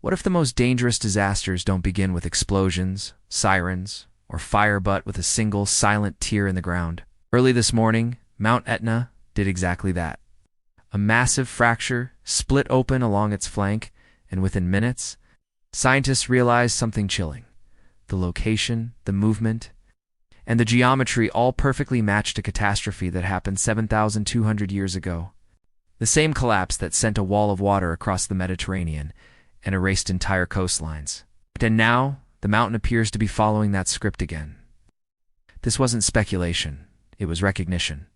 What if the most dangerous disasters don't begin with explosions, sirens, or fire but with a single silent tear in the ground? Early this morning, Mount Etna did exactly that. A massive fracture split open along its flank, and within minutes, scientists realized something chilling. The location, the movement, and the geometry all perfectly matched a catastrophe that happened 7,200 years ago. The same collapse that sent a wall of water across the Mediterranean and erased entire coastlines. And now, the mountain appears to be following that script again. This wasn't speculation, it was recognition.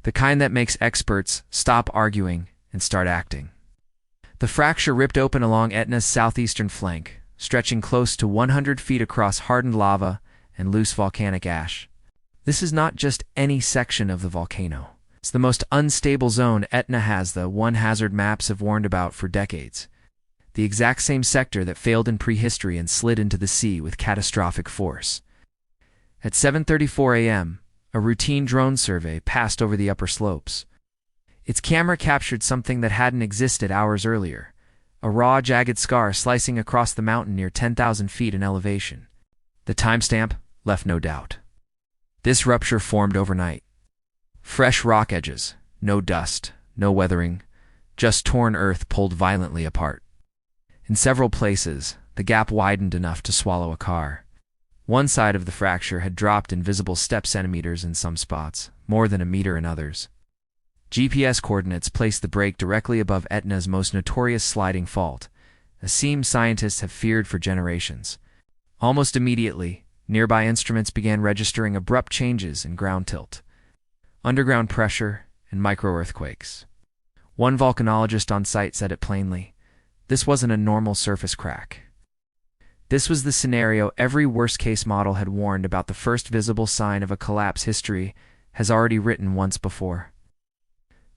The kind that makes experts stop arguing and start acting. The fracture ripped open along Etna's southeastern flank, stretching close to 100 feet across hardened lava and loose volcanic ash. This is not just any section of the volcano. It's the most unstable zone Etna has. The one hazard maps have warned about for decades. The exact same sector that failed in prehistory and slid into the sea with catastrophic force. At 7:34 a.m., a routine drone survey passed over the upper slopes. Its camera captured something that hadn't existed hours earlier, a raw, jagged scar slicing across the mountain near 10,000 feet in elevation. The timestamp left no doubt. This rupture formed overnight. Fresh rock edges, no dust, no weathering, just torn earth pulled violently apart. In several places, the gap widened enough to swallow a car. One side of the fracture had dropped invisible step centimeters in some spots, more than a meter in others. GPS coordinates placed the break directly above Etna's most notorious sliding fault, a seam scientists have feared for generations. Almost immediately, nearby instruments began registering abrupt changes in ground tilt, underground pressure, and micro-earthquakes. One volcanologist on site said it plainly: this wasn't a normal surface crack. This was the scenario every worst-case model had warned about. The first visible sign of a collapse history has already written once before.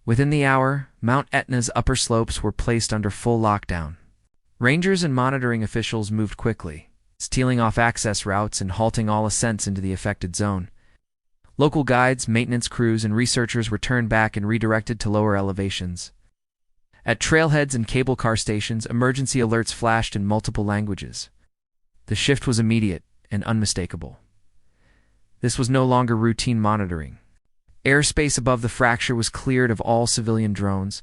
Within the hour, Mount Etna's upper slopes were placed under full lockdown. Rangers and monitoring officials moved quickly, sealing off access routes and halting all ascents into the affected zone. Local guides, maintenance crews, and researchers were turned back and redirected to lower elevations. At trailheads and cable car stations, emergency alerts flashed in multiple languages. The shift was immediate and unmistakable. This was no longer routine monitoring. Airspace above the fracture was cleared of all civilian drones.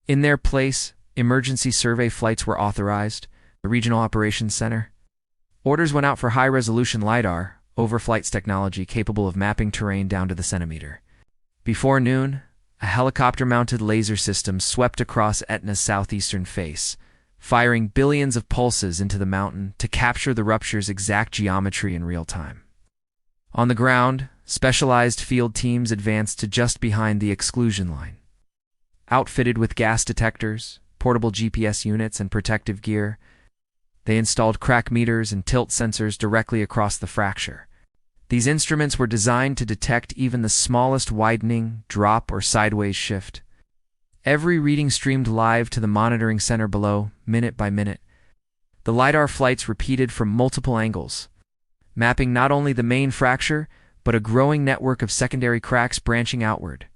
In their place, emergency survey flights were authorized. The Regional Operations Center. Orders went out for high-resolution Lidar, overflights technology capable of mapping terrain down to the centimeter. Before noon, a helicopter-mounted laser system swept across Etna's southeastern face, firing billions of pulses into the mountain to capture the rupture's exact geometry in real time. On the ground, specialized field teams advanced to just behind the exclusion line. Outfitted with gas detectors, portable GPS units, and protective gear, they installed crack meters and tilt sensors directly across the fracture. These instruments were designed to detect even the smallest widening, drop, or sideways shift. Every reading streamed live to the monitoring center below, minute by minute. The Lidar flights repeated from multiple angles, mapping not only the main fracture, but a growing network of secondary cracks branching outward.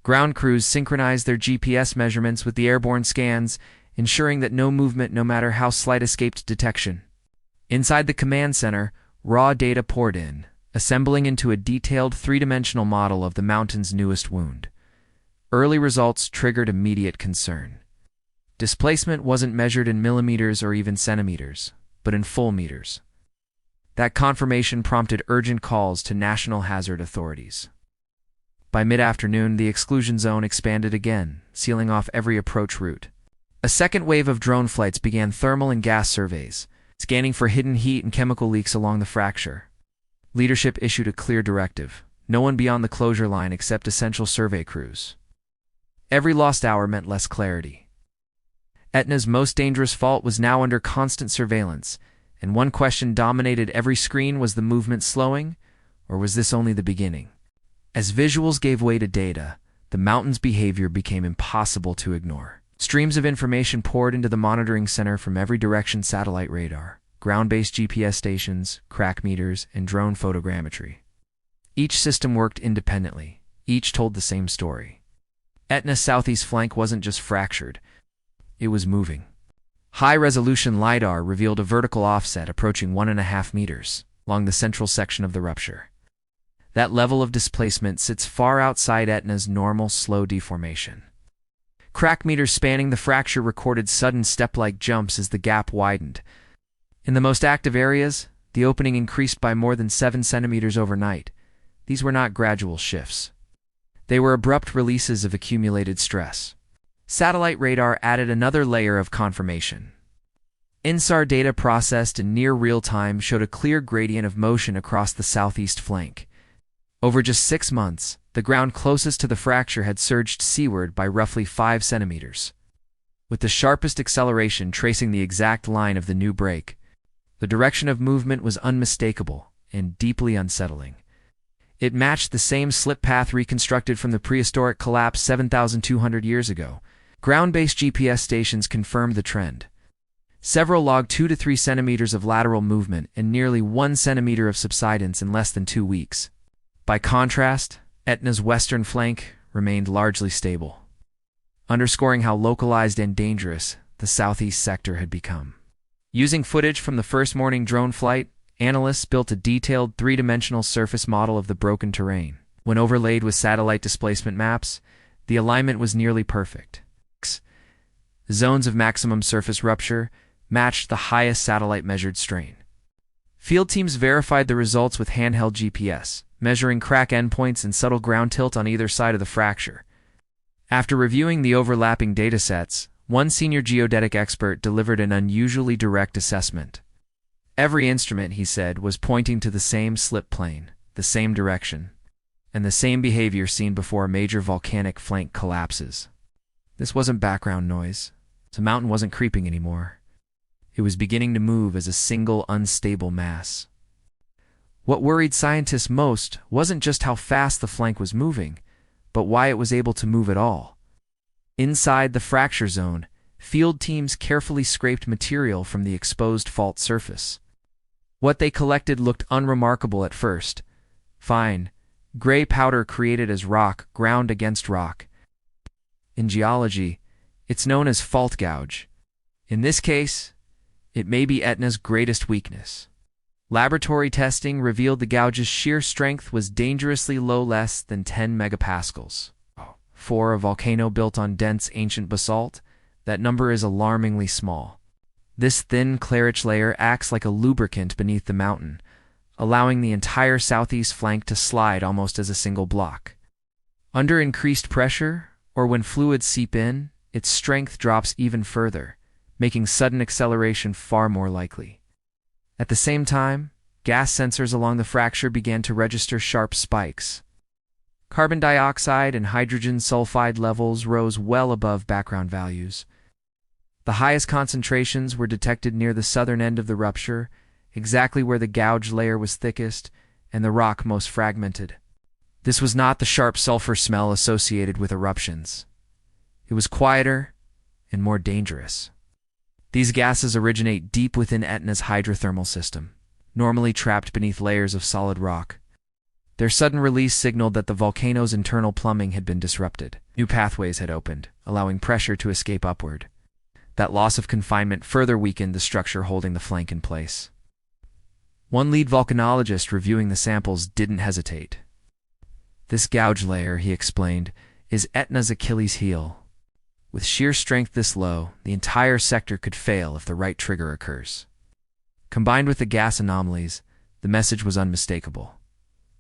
Ground crews synchronized their GPS measurements with the airborne scans, ensuring that no movement, no matter how slight, escaped detection. Inside the command center, raw data poured in, assembling into a detailed three-dimensional model of the mountain's newest wound. Early results triggered immediate concern. Displacement wasn't measured in millimeters or even centimeters, but in full meters. That confirmation prompted urgent calls to national hazard authorities. By mid-afternoon, the exclusion zone expanded again, sealing off every approach route. A second wave of drone flights began thermal and gas surveys, scanning for hidden heat and chemical leaks along the fracture. Leadership issued a clear directive: no one beyond the closure line except essential survey crews. Every lost hour meant less clarity. Etna's most dangerous fault was now under constant surveillance, and one question dominated every screen: was the movement slowing, or was this only the beginning? As visuals gave way to data, the mountain's behavior became impossible to ignore. Streams of information poured into the monitoring center from every direction: satellite radar, ground-based GPS stations, crack meters, and drone photogrammetry. Each system worked independently. Each told the same story. Etna's southeast flank wasn't just fractured, it was moving. High-resolution Lidar revealed a vertical offset approaching 1.5 meters along the central section of the rupture. That level of displacement sits far outside Etna's normal slow deformation. Crack meters spanning the fracture recorded sudden step-like jumps as the gap widened. In the most active areas, the opening increased by more than 7 centimeters overnight. These were not gradual shifts. They were abrupt releases of accumulated stress. Satellite radar added another layer of confirmation. INSAR data processed in near real time showed a clear gradient of motion across the southeast flank. Over just 6 months, the ground closest to the fracture had surged seaward by roughly 5 centimeters. With the sharpest acceleration tracing the exact line of the new break, the direction of movement was unmistakable and deeply unsettling. It matched the same slip path reconstructed from the prehistoric collapse 7,200 years ago. Ground-based GPS stations confirmed the trend. Several logged 2 to 3 centimeters of lateral movement and nearly 1 centimeter of subsidence in less than 2 weeks. By contrast, Etna's western flank remained largely stable, underscoring how localized and dangerous the southeast sector had become. Using footage from the first morning drone flight, analysts built a detailed 3-dimensional surface model of the broken terrain. When overlaid with satellite displacement maps, the alignment was nearly perfect. Zones of maximum surface rupture matched the highest satellite-measured strain. Field teams verified the results with handheld GPS, measuring crack endpoints and subtle ground tilt on either side of the fracture. After reviewing the overlapping datasets, one senior geodetic expert delivered an unusually direct assessment. Every instrument, he said, was pointing to the same slip plane, the same direction, and the same behavior seen before major volcanic flank collapses. This wasn't background noise. The mountain wasn't creeping anymore. It was beginning to move as a single unstable mass. What worried scientists most wasn't just how fast the flank was moving, but why it was able to move at all. Inside the fracture zone, field teams carefully scraped material from the exposed fault surface. What they collected looked unremarkable at first. Fine, gray powder created as rock ground against rock. In geology, it's known as fault gouge. In this case, it may be Etna's greatest weakness. Laboratory testing revealed the gouge's shear strength was dangerously low, less than 10 megapascals. For a volcano built on dense ancient basalt, that number is alarmingly small. This thin Claridge layer acts like a lubricant beneath the mountain, allowing the entire southeast flank to slide almost as a single block. Under increased pressure, or when fluids seep in, its strength drops even further, making sudden acceleration far more likely. At the same time, gas sensors along the fracture began to register sharp spikes. Carbon dioxide and hydrogen sulfide levels rose well above background values. The highest concentrations were detected near the southern end of the rupture, exactly where the gouge layer was thickest and the rock most fragmented. This was not the sharp sulfur smell associated with eruptions. It was quieter and more dangerous. These gases originate deep within Etna's hydrothermal system, normally trapped beneath layers of solid rock. Their sudden release signaled that the volcano's internal plumbing had been disrupted. New pathways had opened, allowing pressure to escape upward. That loss of confinement further weakened the structure holding the flank in place. One lead volcanologist reviewing the samples didn't hesitate. This gouge layer, he explained, is Etna's Achilles heel. With shear strength this low, the entire sector could fail if the right trigger occurs. Combined with the gas anomalies, the message was unmistakable.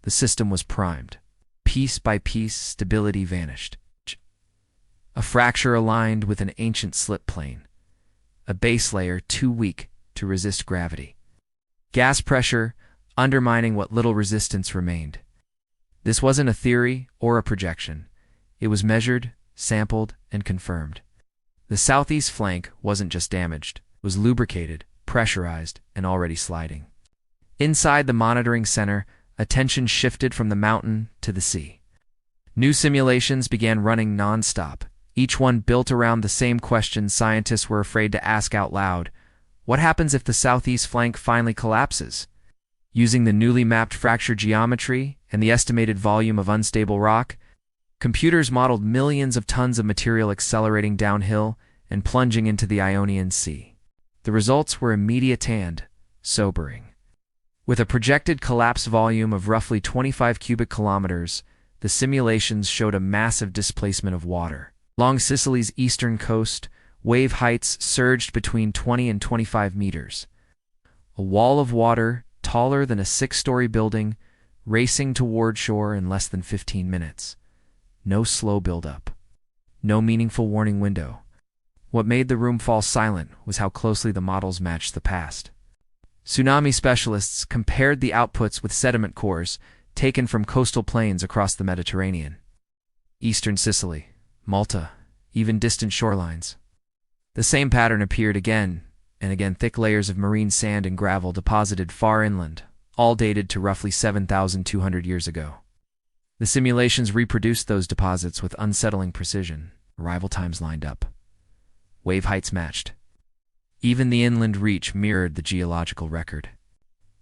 The system was primed. Piece by piece, stability vanished. A fracture aligned with an ancient slip plane. A base layer too weak to resist gravity. Gas pressure undermining what little resistance remained. This wasn't a theory or a projection. It was measured, sampled, and confirmed. The southeast flank wasn't just damaged, it was lubricated, pressurized, and already sliding. Inside the monitoring center, attention shifted from the mountain to the sea. New simulations began running non-stop, each one built around the same question scientists were afraid to ask out loud. What happens if the southeast flank finally collapses? Using the newly mapped fracture geometry and the estimated volume of unstable rock, computers modeled millions of tons of material accelerating downhill and plunging into the Ionian Sea. The results were immediate and sobering. With a projected collapse volume of roughly 25 cubic kilometers, the simulations showed a massive displacement of water. Along Sicily's eastern coast, wave heights surged between 20 and 25 meters. A wall of water, taller than a 6-story building, racing toward shore in less than 15 minutes. No slow buildup. No meaningful warning window. What made the room fall silent was how closely the models matched the past. Tsunami specialists compared the outputs with sediment cores taken from coastal plains across the Mediterranean. Eastern Sicily, Malta, even distant shorelines. The same pattern appeared again and again, thick layers of marine sand and gravel deposited far inland, all dated to roughly 7,200 years ago. The simulations reproduced those deposits with unsettling precision. Arrival times lined up. Wave heights matched. Even the inland reach mirrored the geological record.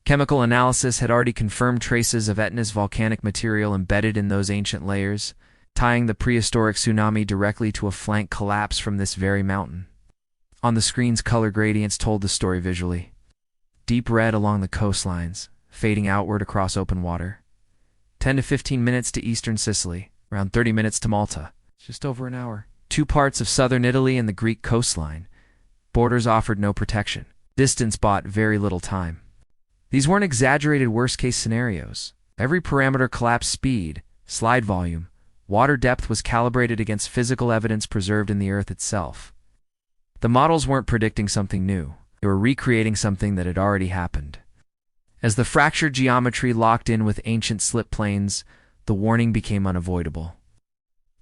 Chemical analysis had already confirmed traces of Etna's volcanic material embedded in those ancient layers, tying the prehistoric tsunami directly to a flank collapse from this very mountain. On the screen's color gradients told the story visually. Deep red along the coastlines, fading outward across open water. 10 to 15 minutes to eastern Sicily, around 30 minutes to Malta, just over an hour. 2 parts of southern Italy and the Greek coastline. Borders offered no protection. Distance bought very little time. These weren't exaggerated worst-case scenarios. Every parameter, collapse speed, slide volume, water depth, was calibrated against physical evidence preserved in the Earth itself. The models weren't predicting something new. They were recreating something that had already happened. As the fractured geometry locked in with ancient slip planes, the warning became unavoidable.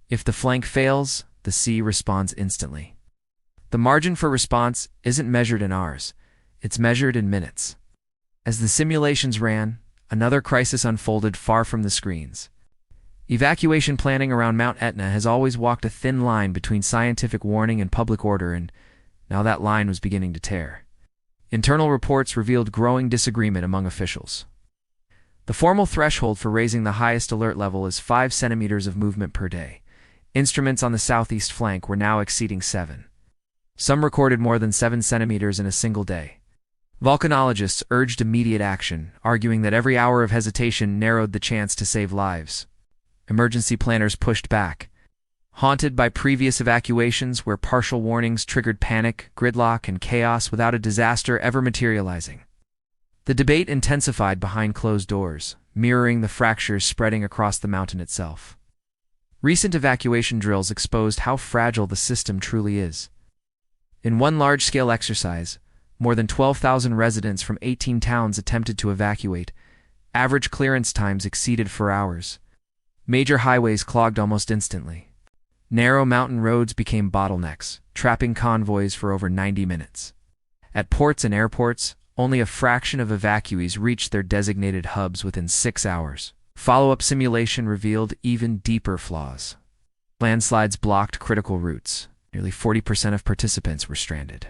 If the flank fails, the sea responds instantly. The margin for response isn't measured in hours, it's measured in minutes. As the simulations ran, another crisis unfolded far from the screens. Evacuation planning around Mount Etna has always walked a thin line between scientific warning and public order, and now that line was beginning to tear. Internal reports revealed growing disagreement among officials. The formal threshold for raising the highest alert level is 5 centimeters of movement per day. Instruments on the southeast flank were now exceeding 7. Some recorded more than 7 centimeters in a single day. Volcanologists urged immediate action, arguing that every hour of hesitation narrowed the chance to save lives. Emergency planners pushed back, haunted by previous evacuations where partial warnings triggered panic, gridlock, and chaos without a disaster ever materializing. The debate intensified behind closed doors, mirroring the fractures spreading across the mountain itself. Recent evacuation drills exposed how fragile the system truly is. In one large-scale exercise, more than 12,000 residents from 18 towns attempted to evacuate. Average clearance times exceeded 4 hours. Major highways clogged almost instantly. Narrow mountain roads became bottlenecks, trapping convoys for over 90 minutes. At ports and airports, only a fraction of evacuees reached their designated hubs within 6 hours. Follow-up simulation revealed even deeper flaws. Landslides blocked critical routes. Nearly 40% of participants were stranded.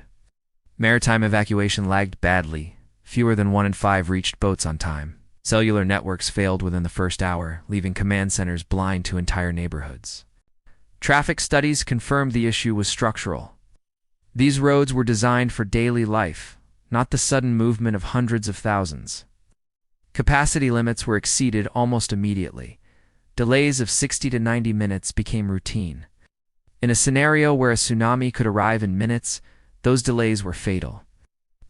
Maritime evacuation lagged badly. Fewer than 1 in 5 reached boats on time. Cellular networks failed within the first hour, leaving command centers blind to entire neighborhoods. Traffic studies confirmed the issue was structural. These roads were designed for daily life, not the sudden movement of hundreds of thousands. Capacity limits were exceeded almost immediately. Delays of 60 to 90 minutes became routine. In a scenario where a tsunami could arrive in minutes, those delays were fatal.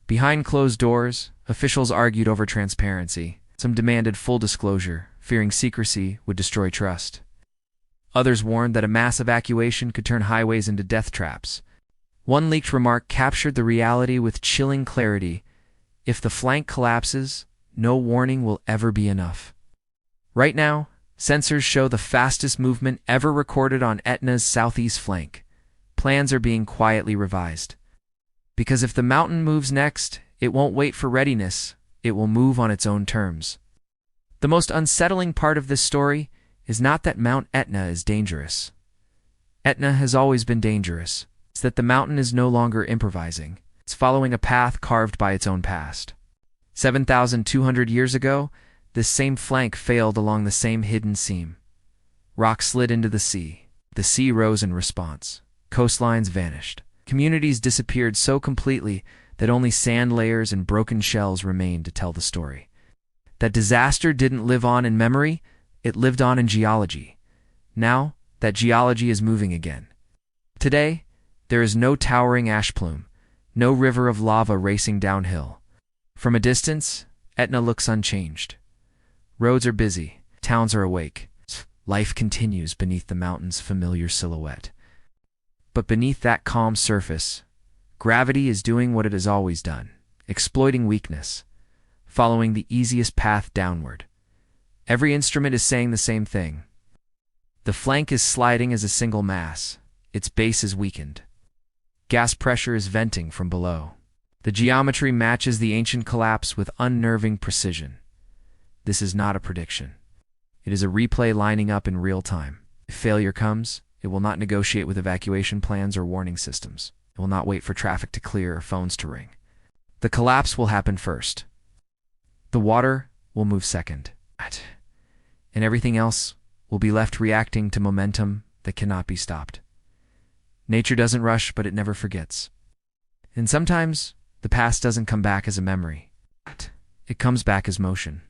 Behind closed doors, officials argued over transparency. Some demanded full disclosure, fearing secrecy would destroy trust. Others warned that a mass evacuation could turn highways into death traps. One leaked remark captured the reality with chilling clarity: if the flank collapses, no warning will ever be enough. Right now, sensors show the fastest movement ever recorded on Etna's southeast flank. Plans are being quietly revised. Because if the mountain moves next, it won't wait for readiness, it will move on its own terms. The most unsettling part of this story is not that Mount Etna is dangerous. Etna has always been dangerous. It's that the mountain is no longer improvising. It's following a path carved by its own past. 7,200 years ago, this same flank failed along the same hidden seam. Rock slid into the sea. The sea rose in response. Coastlines vanished. Communities disappeared so completely that only sand layers and broken shells remained to tell the story. That disaster didn't live on in memory, it lived on in geology. Now, that geology is moving again. Today, there is no towering ash plume, no river of lava racing downhill. From a distance, Etna looks unchanged. Roads are busy, towns are awake. Life continues beneath the mountain's familiar silhouette. But beneath that calm surface, gravity is doing what it has always done, exploiting weakness, following the easiest path downward. Every instrument is saying the same thing. The flank is sliding as a single mass, its base is weakened. Gas pressure is venting from below. The geometry matches the ancient collapse with unnerving precision. This is not a prediction. It is a replay lining up in real time. If failure comes, it will not negotiate with evacuation plans or warning systems. It will not wait for traffic to clear or phones to ring. The collapse will happen first. The water will move second. And everything else will be left reacting to momentum that cannot be stopped. Nature doesn't rush, but it never forgets. And sometimes, the past doesn't come back as a memory. It comes back as motion.